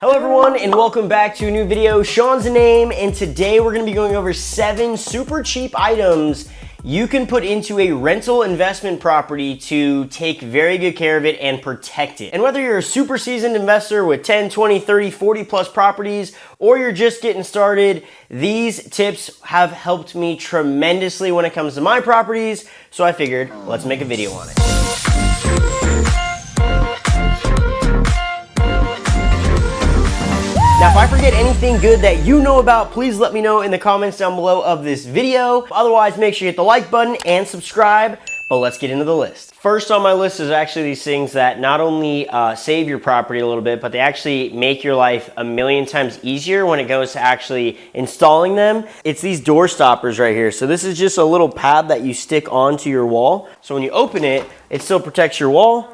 Hello everyone and welcome back to a new video. Sean's the name, and today we're going to be going over 7 super cheap items you can put into a rental investment property to take very good care of it and protect it. And whether you're a super seasoned investor with 10, 20, 30, 40 plus properties, or you're just getting started, these tips have helped me tremendously when it comes to my properties, so I figured let's make a video on it. Now, if I forget anything good that you know about, please let me know in the comments down below of this video. Otherwise, make sure you hit the like button and subscribe, but let's get into the list. First on my list is actually these things that not only save your property a little bit, but they actually make your life a million times easier when it goes to actually installing them. It's these door stoppers right here. So this is just a little pad that you stick onto your wall. So when you open it, it still protects your wall.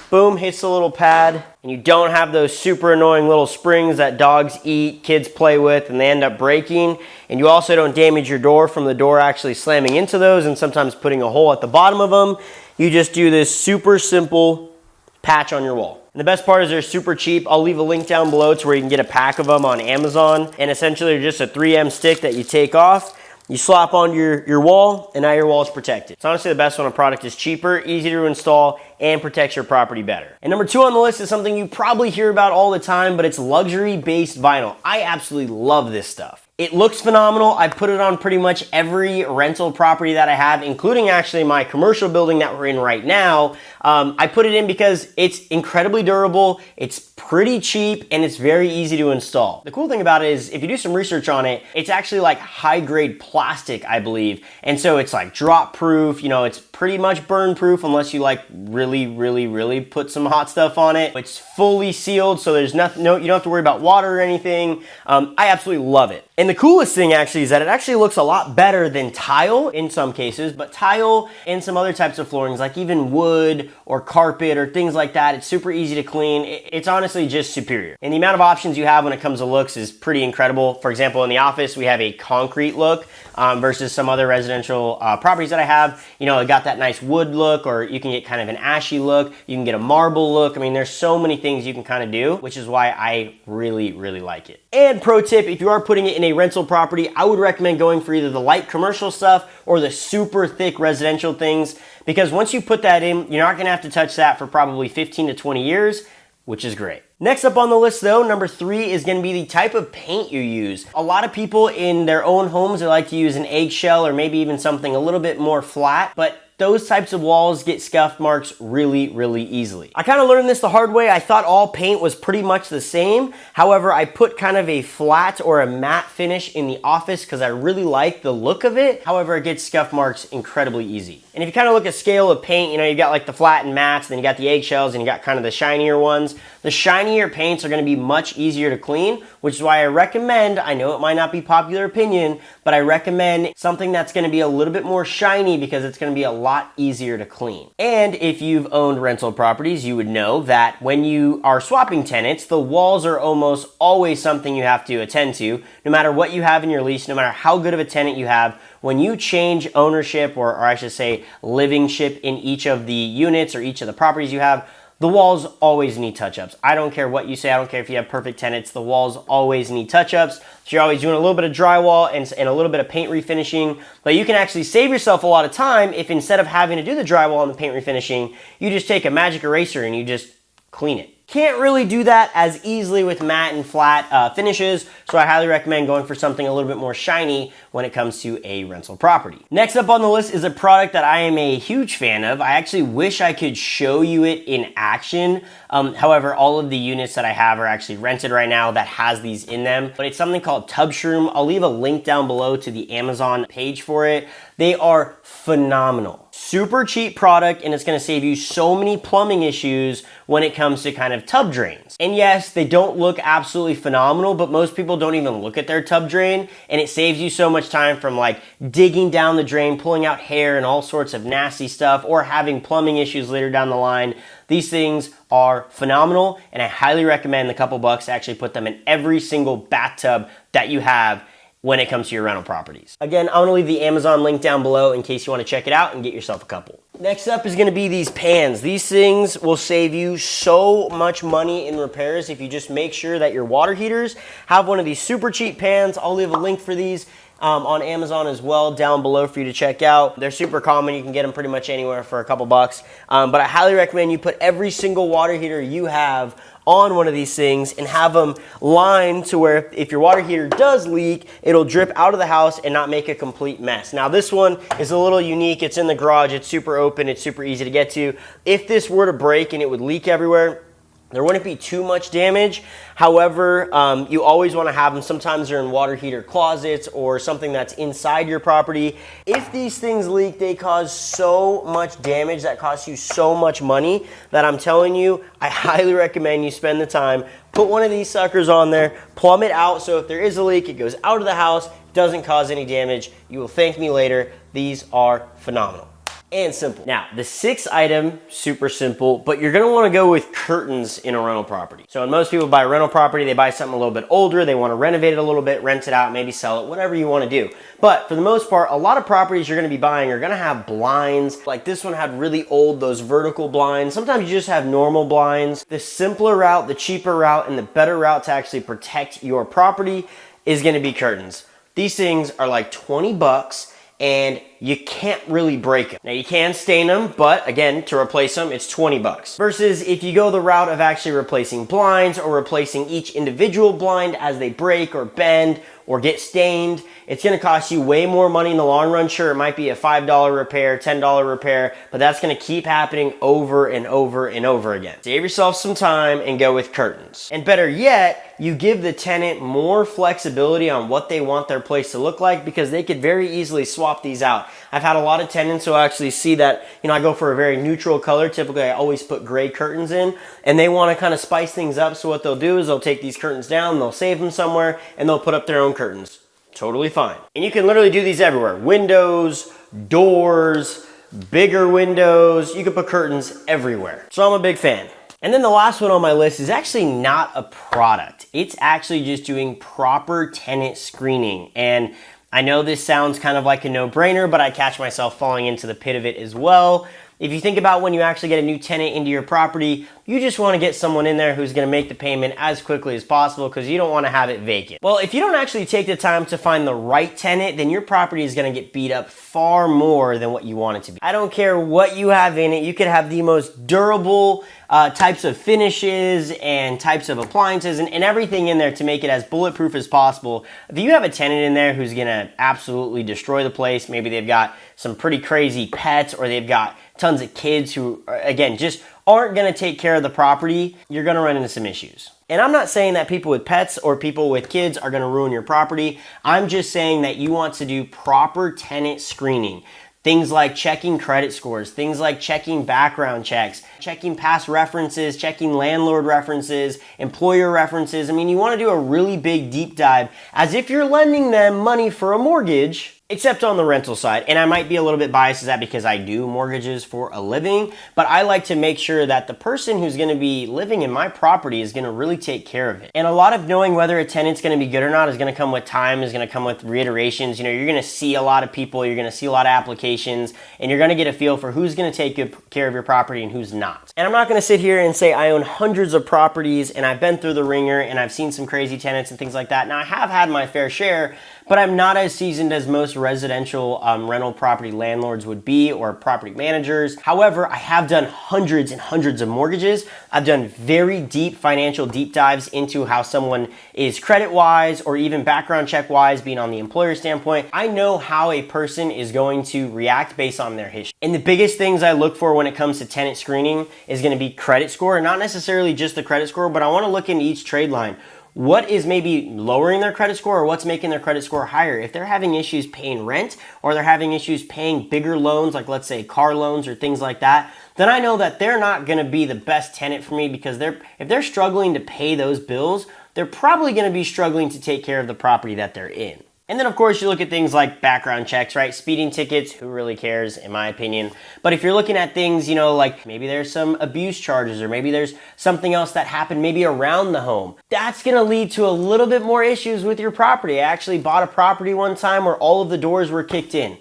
Boom, hits the little pad, and you don't have those super annoying little springs that dogs eat, kids play with, and they end up breaking. And you also don't damage your door from the door actually slamming into those and sometimes putting a hole at the bottom of them. You just do this super simple patch on your wall. And the best part is they're super cheap. I'll leave a link down below to where you can get a pack of them on Amazon. And essentially they're just a 3M stick that you take off. You slap on your wall, and now your wall is protected. It's honestly the best when a product is cheaper, easy to install, and protects your property better. And number 2 on the list is something you probably hear about all the time, but it's luxury-based vinyl. I absolutely love this stuff. It looks phenomenal. I put it on pretty much every rental property that I have, including actually my commercial building that we're in right now. I put it in because it's incredibly durable, it's pretty cheap, and it's very easy to install. The cool thing about it is if you do some research on it, it's actually like high-grade plastic, I believe. And so it's like drop-proof, you know, it's pretty much burn-proof unless you like really put some hot stuff on it. It's fully sealed, so there's nothing, you don't have to worry about water or anything. I absolutely love it. And the coolest thing actually is that it actually looks a lot better than tile in some cases, but tile and some other types of floorings, like even wood or carpet or things like that, it's super easy to clean. It's honestly just superior. And the amount of options you have when it comes to looks is pretty incredible. For example, in the office, we have a concrete look versus some other residential properties that I have. You know, it got that nice wood look, or you can get kind of an ashy look. You can get a marble look. I mean, there's so many things you can kind of do, which is why I really like it. And pro tip, if you are putting it in a rental property, I would recommend going for either the light commercial stuff or the super thick residential things, because once you put that in, you're not gonna have to touch that for probably 15 to 20 years, which is great. Next up on the list though, number 3 is gonna be the type of paint you use. A lot of people in their own homes, they like to use an eggshell or maybe even something a little bit more flat, but those types of walls get scuff marks really easily. I kind of learned this the hard way. I thought all paint was pretty much the same. However, I put kind of a flat or a matte finish in the office because I really like the look of it. However, it gets scuff marks incredibly easy. And if you kind of look at scale of paint, you know, you got like the flat and mattes, then you got the eggshells, and you got kind of the shinier ones. The shinier paints are gonna be much easier to clean, which is why I recommend, I know it might not be popular opinion, but I recommend something that's gonna be a little bit more shiny because it's gonna be a lot easier to clean. And if you've owned rental properties, you would know that when you are swapping tenants, the walls are almost always something you have to attend to, no matter what you have in your lease, no matter how good of a tenant you have. When you change ownership, or I should say livingship in each of the units or each of the properties you have, the walls always need touch-ups. I don't care what you say. I don't care if you have perfect tenants. The walls always need touch-ups. So you're always doing a little bit of drywall and a little bit of paint refinishing. But you can actually save yourself a lot of time if instead of having to do the drywall and the paint refinishing, you just take a magic eraser and you just clean it. Can't really do that as easily with matte and flat finishes, so I highly recommend going for something a little bit more shiny when it comes to a rental property. Next up on the list is a product that I am a huge fan of. I actually wish I could show you it in action. However, all of the units that I have are actually rented right now that has these in them, but it's something called Tub Shroom. I'll leave a link down below to the Amazon page for it. They are phenomenal. Super cheap product, and it's gonna save you so many plumbing issues when it comes to kind of tub drains. And yes, they don't look absolutely phenomenal, but most people don't even look at their tub drain, and it saves you so much time from like digging down the drain, pulling out hair and all sorts of nasty stuff, or having plumbing issues later down the line. These things are phenomenal, and I highly recommend the couple bucks to actually put them in every single bathtub that you have when it comes to your rental properties. Again, I'm gonna leave the Amazon link down below in case you wanna check it out and get yourself a couple. Next up is going to be these pans. These things will save you so much money in repairs if you just make sure that your water heaters have one of these super cheap pans. I'll leave a link for these on Amazon as well down below for you to check out. They're super common. You can get them pretty much anywhere for a couple bucks. But I highly recommend you put every single water heater you have on one of these things and have them lined to where if your water heater does leak, it'll drip out of the house and not make a complete mess. Now this one is a little unique. It's in the garage. It's super open. It's super easy to get to. If this were to break and it would leak everywhere, there wouldn't be too much damage. However, you always want to have them. Sometimes they're in water heater closets or something that's inside your property. If these things leak, they cause so much damage that costs you so much money that I'm telling you, I highly recommend you spend the time, put one of these suckers on there, plumb it out so if there is a leak, it goes out of the house, doesn't cause any damage. You will thank me later. These are phenomenal and simple. Now, the sixth item, super simple, but you're gonna wanna go with curtains in a rental property. So when most people buy a rental property, they buy something a little bit older, they wanna renovate it a little bit, rent it out, maybe sell it, whatever you wanna do. But for the most part, a lot of properties you're gonna be buying are gonna have blinds. Like this one had really old, those vertical blinds. Sometimes you just have normal blinds. The simpler route, the cheaper route, and the better route to actually protect your property is gonna be curtains. These things are like 20 bucks and you can't really break them. Now you can stain them, but again, to replace them, it's 20 bucks. Versus if you go the route of actually replacing blinds or replacing each individual blind as they break or bend or get stained, it's gonna cost you way more money in the long run. Sure, it might be a $5 repair, $10 repair, but that's gonna keep happening over and over and over again. Save yourself some time and go with curtains. And better yet, you give the tenant more flexibility on what they want their place to look like because they could very easily swap these out. I've had a lot of tenants who actually see that, I go for a very neutral color. Typically, I always put gray curtains in, and they want to kind of spice things up. So what they'll do is they'll take these curtains down, they'll save them somewhere, and they'll put up their own curtains. Totally fine. And you can literally do these everywhere. Windows, doors, bigger windows. You can put curtains everywhere. So I'm a big fan. And then the last one on my list is actually not a product. It's actually just doing proper tenant screening. And I know this sounds kind of like a no-brainer, but I catch myself falling into the pit of it as well. If you think about when you actually get a new tenant into your property, you just want to get someone in there who's going to make the payment as quickly as possible because you don't want to have it vacant. Well, if you don't actually take the time to find the right tenant, then your property is going to get beat up far more than what you want it to be. I don't care what you have in it. You could have the most durable types of finishes and types of appliances and everything in there to make it as bulletproof as possible. If you have a tenant in there who's going to absolutely destroy the place, maybe they've got some pretty crazy pets or they've got tons of kids who, again, just aren't going to take care of the property, you're going to run into some issues. And I'm not saying that people with pets or people with kids are going to ruin your property. I'm just saying that you want to do proper tenant screening. Things like checking credit scores, things like checking background checks, checking past references, checking landlord references, employer references. I mean, you want to do a really big deep dive as if you're lending them money for a mortgage, except on the rental side. And I might be a little bit biased to that because I do mortgages for a living, but I like to make sure that the person who's going to be living in my property is going to really take care of it. And a lot of knowing whether a tenant's going to be good or not is going to come with time, is going to come with reiterations. You're going to see a lot of people, you're going to see a lot of applications, and you're going to get a feel for who's going to take good care of your property and who's not. And I'm not going to sit here and say I own hundreds of properties and I've been through the ringer and I've seen some crazy tenants and things like that. Now I have had my fair share, but I'm not as seasoned as most residential rental property landlords would be or property managers. However, I have done hundreds and hundreds of mortgages. I've done very deep financial deep dives into how someone is credit-wise or even background check-wise, being on the employer standpoint. I know how a person is going to react based on their history. And the biggest things I look for when it comes to tenant screening is going to be credit score, not necessarily just the credit score, but I want to look into each trade line. What is maybe lowering their credit score or what's making their credit score higher? If they're having issues paying rent or they're having issues paying bigger loans, like let's say car loans or things like that, then I know that they're not going to be the best tenant for me because if they're struggling to pay those bills, they're probably going to be struggling to take care of the property that they're in. And then of course you look at things like background checks, right? Speeding tickets, who really cares in my opinion. But if you're looking at things, like maybe there's some abuse charges or maybe there's something else that happened maybe around the home, that's gonna lead to a little bit more issues with your property. I actually bought a property one time where all of the doors were kicked in.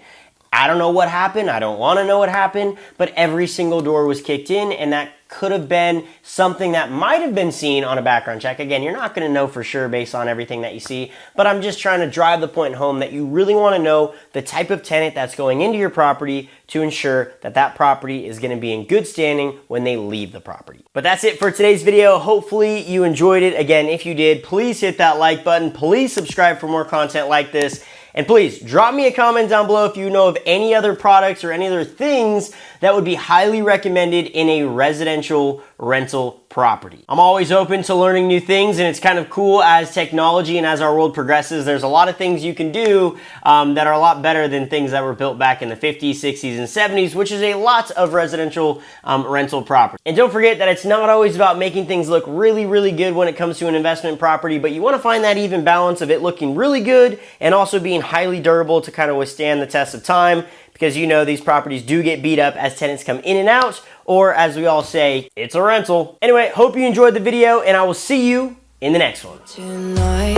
I don't know what happened. I don't want to know what happened, but every single door was kicked in, and that could have been something that might have been seen on a background check. Again, you're not going to know for sure based on everything that you see, but I'm just trying to drive the point home that you really want to know the type of tenant that's going into your property to ensure that that property is going to be in good standing when they leave the property. But that's it for today's video. Hopefully you enjoyed it. Again, if you did, please hit that like button. Please subscribe for more content like this. And please drop me a comment down below if you know of any other products or any other things that would be highly recommended in a residential rental property. I'm always open to learning new things, and it's kind of cool as technology and as our world progresses. There's a lot of things you can do that are a lot better than things that were built back in the 50s, 60s, and 70s, which is a lot of residential rental property. And don't forget that it's not always about making things look really, really good when it comes to an investment property, but you want to find that even balance of it looking really good and also being highly durable to kind of withstand the test of time, because you know these properties do get beat up as tenants come in and out, or as we all say, it's a rental. Anyway, hope you enjoyed the video, and I will see you in the next one. Tonight.